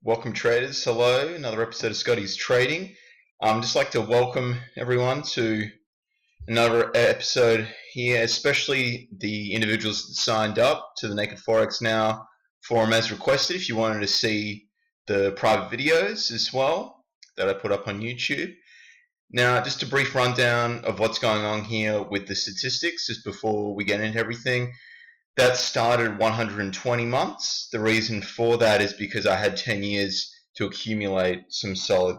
Welcome traders, hello, another episode of Scotty's Trading. Just like to welcome everyone to another episode here, especially the individuals that signed up to the Naked Forex Now forum as requested. If you wanted to see the private videos as well that I put up on YouTube. Now, just a brief rundown of what's going on here with the statistics, just before we get into everything. That started 120 months. The reason for that is because I had 10 years to accumulate some solid,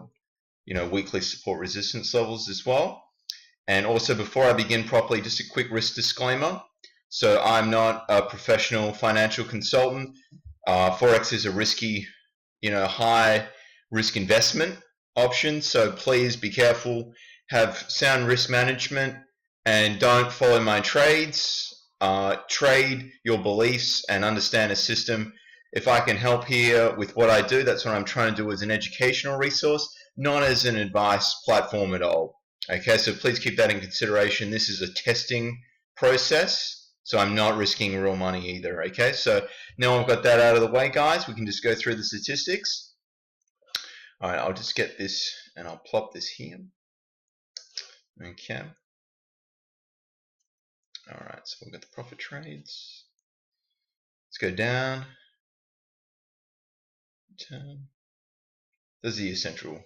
weekly support resistance levels as well. And also, before I begin properly, just a quick risk disclaimer. So I'm not a professional financial consultant. Forex is a risky, high risk investment option. So please be careful, have sound risk management, and don't follow my trades. Trade your beliefs and understand a system. If I can help here with what I do, that's what I'm trying to do as an educational resource, not as an advice platform at all. Okay, so please keep that in consideration. This is a testing process, so I'm not risking real money either. Okay, so now I've got that out of the way, guys, we can just go through the statistics. All right, I'll just get this and I'll plop this here. Okay. Alright, so we've got the profit trades. Let's go down. Turn. Those are the essential,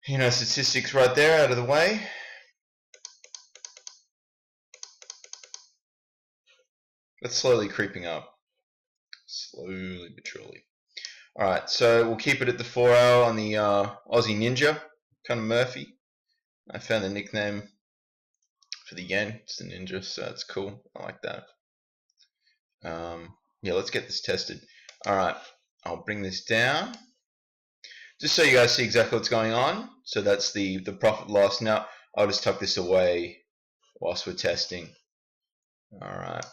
statistics right there out of the way. That's slowly creeping up. Slowly but surely. Alright, so we'll keep it at the 4-hour on the Aussie Ninja, kind of Murphy. I found the nickname for the yen. It's the Ninja, so that's cool. I like that. Yeah, let's get this tested. Alright, I'll bring this down just so you guys see exactly what's going on. So that's the profit loss. Now I'll just tuck this away whilst we're testing. Alright.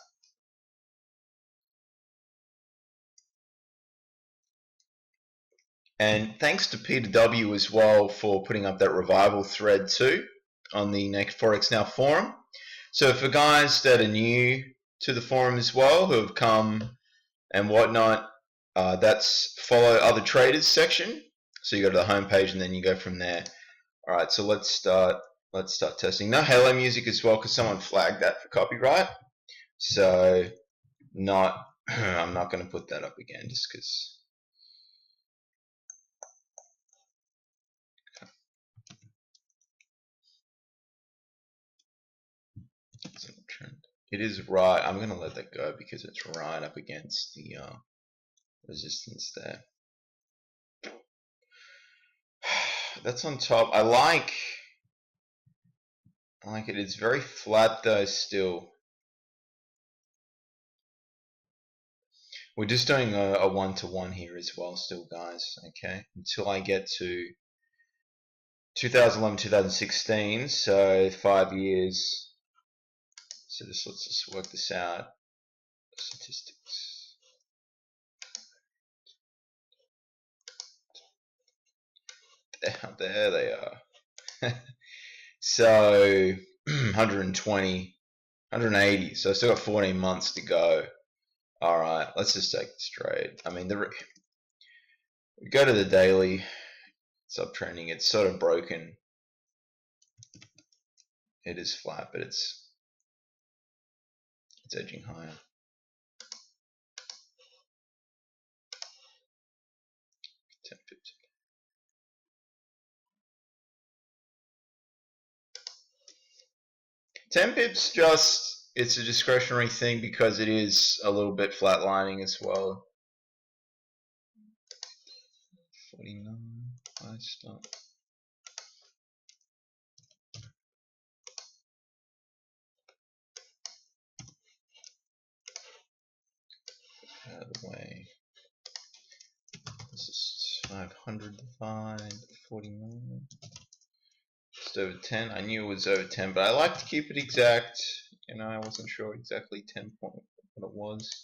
And thanks to PW as well for putting up that revival thread too on the Naked Forex Now forum. So for guys that are new to the forum as well, who have come and whatnot, that's follow other traders section. So you go to the home page and then you go from there. Alright, so let's start testing. No Halo music as well because someone flagged that for copyright. So I'm not going to put that up again just because. It is right. I'm going to let that go because it's right up against the resistance there. That's on top. I like it. It's very flat though still. We're just doing a one-to-one here as well still, guys. Okay, until I get to 2011, 2016, so 5 years. So let's just work this out. Statistics. There they are. So 120, 180. So I still got 14 months to go. All right, let's just take this trade. I mean, we go to the daily. It's uptrending. It's sort of broken. It is flat, but it's edging higher. $10 pips, just it's a discretionary thing because it is a little bit flatlining as well. 49. I stop. Out of the way. This is 500 divided 49. Just over 10. I knew it was over 10, but I like to keep it exact. I wasn't sure exactly 10 point what it was.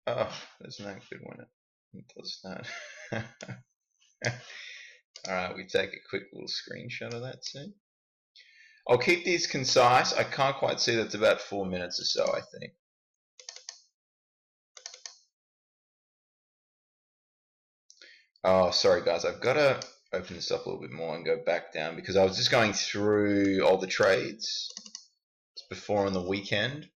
Oh, there's no good when it does that. Alright, we take a quick little screenshot of that too. I'll keep these concise. I can't quite see, that's about 4 minutes or so, I think. Oh, sorry guys, I've got to open this up a little bit more and go back down because I was just going through all the trades before on the weekend.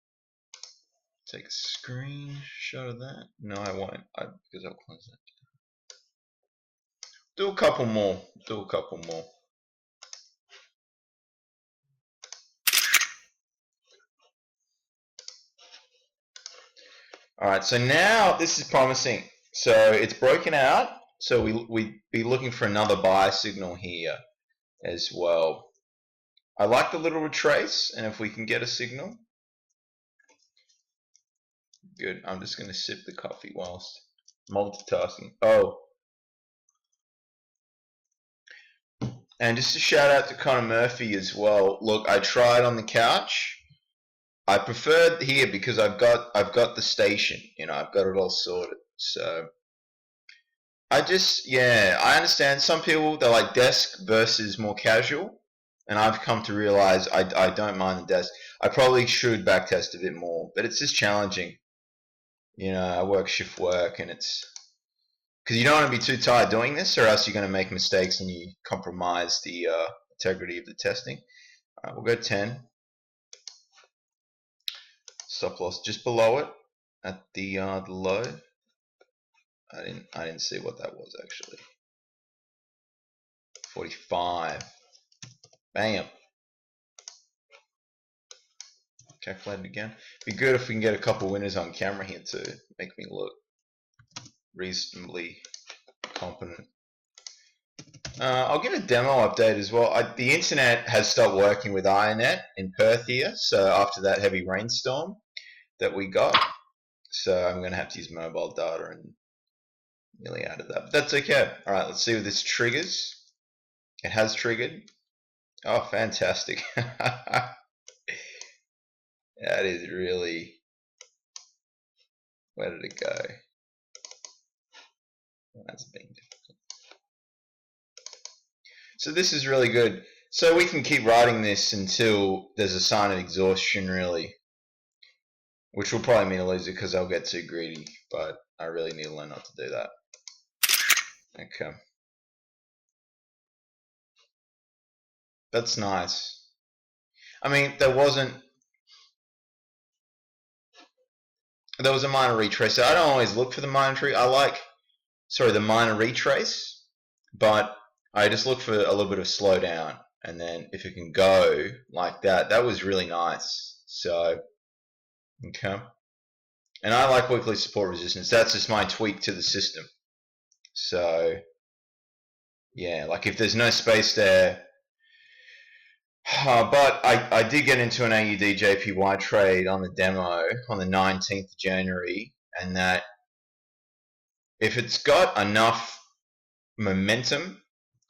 Take a screenshot of that. No, I won't, because I'll close that. Do a couple more. Do a couple more. Alright, so now this is promising. So it's broken out. So we'd be looking for another buy signal here as well. I like the little retrace, and if we can get a signal. Good. I'm just going to sip the coffee whilst multitasking. Oh. And just a shout out to Connor Murphy as well. Look, I tried on the couch. I prefer here because I've got the station, I've got it all sorted. So I understand some people they're like desk versus more casual, and I've come to realize I don't mind the desk. I probably should backtest a bit more, but it's just challenging. I work shift work, and it's because you don't want to be too tired doing this, or else you're going to make mistakes and you compromise the integrity of the testing. All right, we'll go 10. Stop loss just below it at the low. I didn't see what that was actually. 45. Bam. Calculated again. Be good if we can get a couple winners on camera here to make me look reasonably competent. I'll give a demo update as well. The internet has stopped working with INET in Perth here, so after that heavy rainstorm that we got, so I'm going to have to use mobile data and nearly out of that. But that's okay. Alright, let's see if this triggers. It has triggered. Oh, fantastic. That is really... Where did it go? That's being difficult. So this is really good. So we can keep writing this until there's a sign of exhaustion, really. Which will probably mean a loser because I'll get too greedy. But I really need to learn not to do that. Okay. That's nice. I mean, there was a minor retrace. So I don't always look for the minor retrace. The minor retrace, but I just look for a little bit of slowdown, and then if it can go like that, that was really nice. So, okay. And I like weekly support resistance. That's just my tweak to the system. So, yeah, like if there's no space there, but I did get into an AUD JPY trade on the demo on the 19th of January, and that if it's got enough momentum,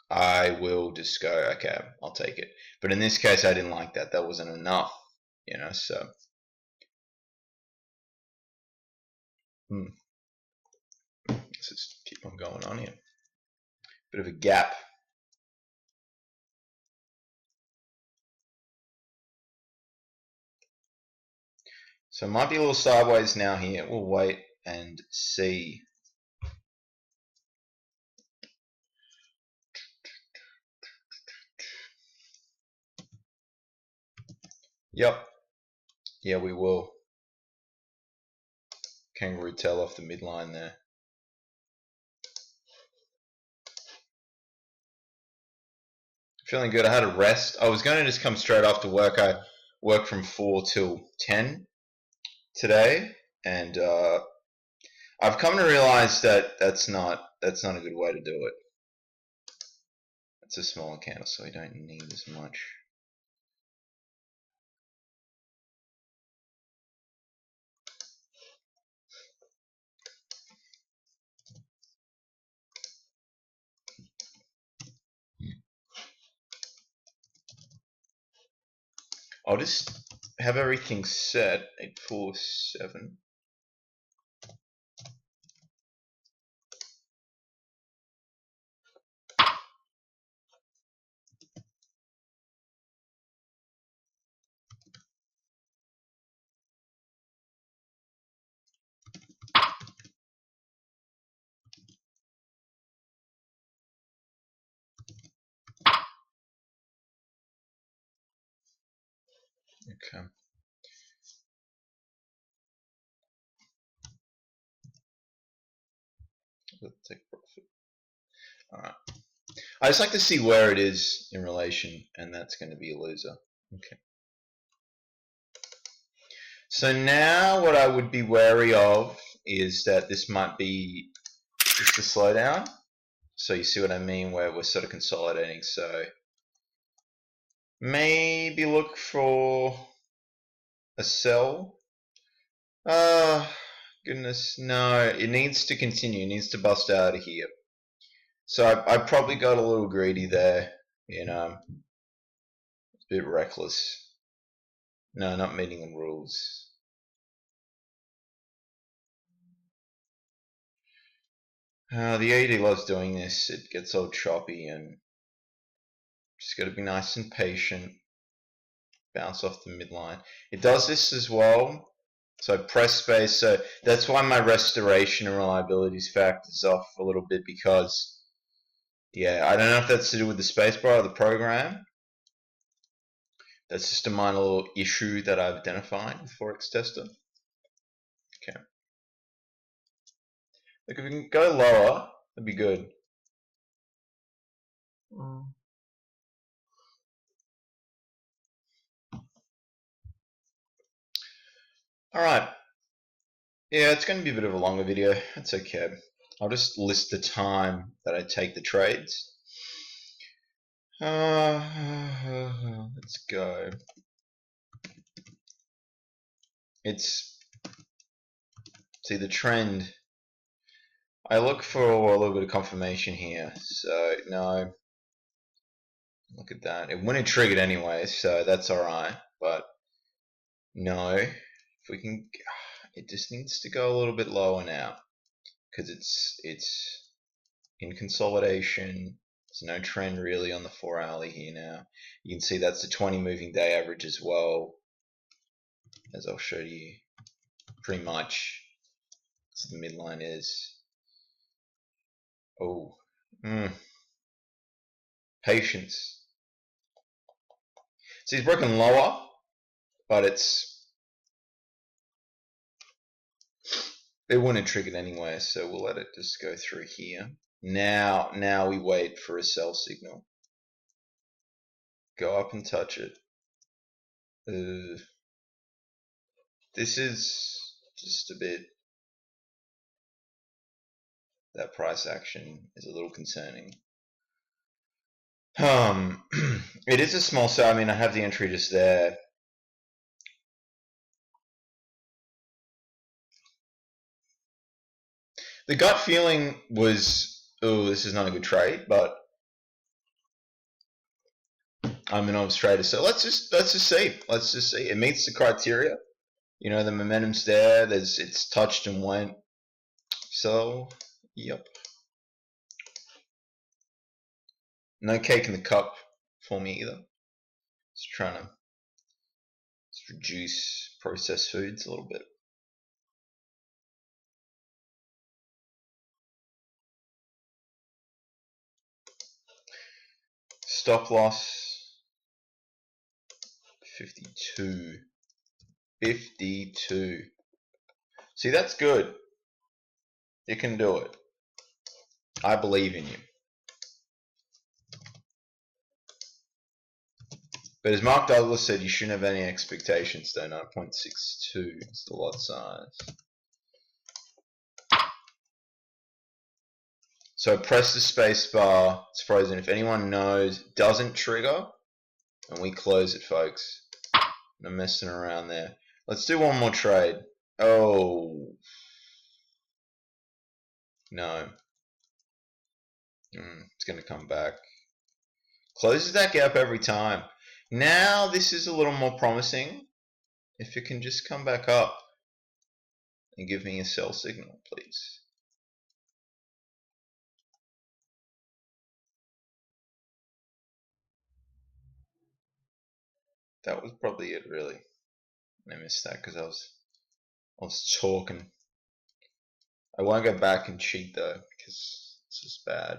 I will just go, okay, I'll take it. But in this case, I didn't like that. That wasn't enough, so. Let's just keep on going on here. Bit of a gap. So it might be a little sideways now here. We'll wait and see. Yep. Yeah, we will. Kangaroo tail off the midline there. Feeling good. I had a rest. I was going to just come straight after work. I worked from 4 till 10 today, and I've come to realize that that's not a good way to do it. It's a smaller candle, so we don't need as much. I'll just have everything set. 847. Okay. Let's take profit. Alright. I just like to see where it is in relation, and that's going to be a loser. Okay. So now what I would be wary of is that this might be just a slowdown. So you see what I mean, where we're sort of consolidating. So maybe look for a sell. Goodness, no, it needs to continue. It needs to bust out of here. So I probably got a little greedy there. You know, it's a bit reckless. No, not meeting the rules. The AD loves doing this. It gets all choppy, and just got to be nice and patient. Bounce off the midline. It does this as well. So press space. So that's why my restoration and reliability factors off a little bit, because yeah, I don't know if that's to do with the spacebar or the program. That's just a minor little issue that I've identified with Forex Tester. Okay. Look, if we can go lower, that'd be good. Alright. Yeah, it's going to be a bit of a longer video. That's okay. I'll just list the time that I take the trades. Let's go. See the trend. I look for a little bit of confirmation here. So no, look at that. It wouldn't triggered anyway, so that's alright. But no, if we can, it just needs to go a little bit lower now, because it's in consolidation. There's no trend really on the 4 hourly here now. You can see that's the 20 moving day average as well, as I'll show you. Pretty much, so the midline is. Oh, patience. So he's broken lower, but it wouldn't have triggered anyway, so we'll let it just go through here. Now we wait for a sell signal. Go up and touch it. This is just a bit. That price action is a little concerning. It is a small sell. I mean, I have the entry just there. The gut feeling was, oh, this is not a good trade, but I'm an novice trader, so let's just see. Let's just see. It meets the criteria. You know, the momentum's there. It's touched and went. So, yep. No cake in the cup for me either. Just trying to reduce processed foods a little bit. Stop loss 52. 52. See, that's good. You can do it. I believe in you. But as Mark Douglas said, you shouldn't have any expectations though. 9.62 is the lot size. So press the space bar. It's frozen. If anyone knows, doesn't trigger, and we close it, folks. No messing around there. Let's do one more trade. Oh. No. It's going to come back. Closes that gap every time. Now this is a little more promising. If it can just come back up and give me a sell signal, please. That was probably it, really. I missed that because I was talking. I won't go back and cheat though, because this is bad.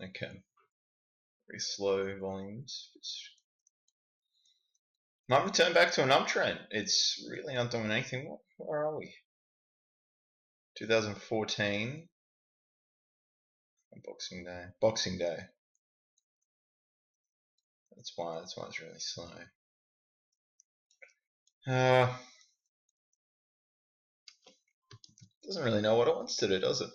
Okay. Very slow volumes. Might return back to an uptrend. It's really not doing anything. Where are we? 2014. Boxing Day. Boxing Day. That's why it's really slow. Doesn't really know what it wants to do, does it?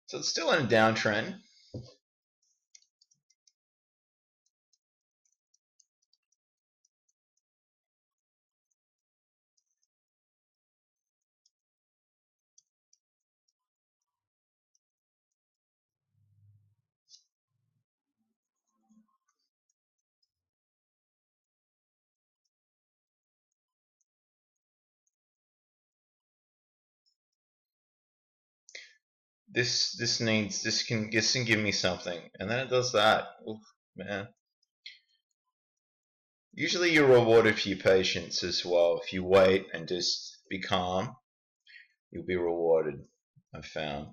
So it's still in a downtrend. This can give me something, and then it does that. Oof, man. Usually you're rewarded for your patience as well. If you wait and just be calm, you'll be rewarded, I've found.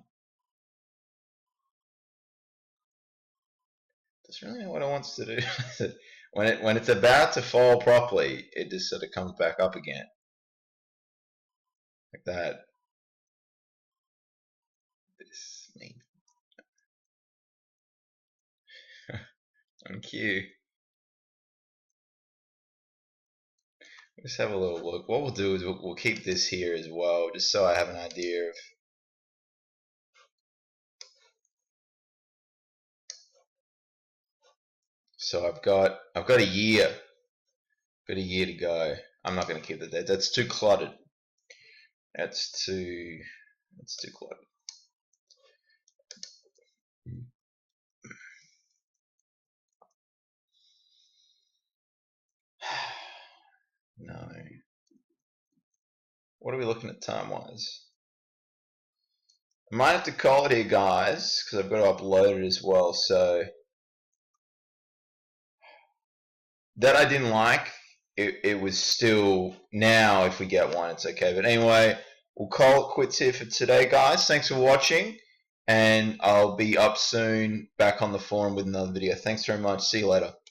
Doesn't really know what it wants to do. when it's about to fall properly, it just sort of comes back up again. Like that. This means on cue. Let's have a little look. What we'll do is we'll keep this here as well, just so I have an idea of. So I've got a year. Got a year to go. I'm not going to keep the date. That's too cluttered. That's too cluttered. No. What are we looking at time-wise? I might have to call it here, guys, because I've got to upload it as well. So that I didn't like. It was still, now if we get one, it's okay. But anyway, we'll call it quits here for today, guys. Thanks for watching, and I'll be up soon back on the forum with another video. Thanks very much. See you later.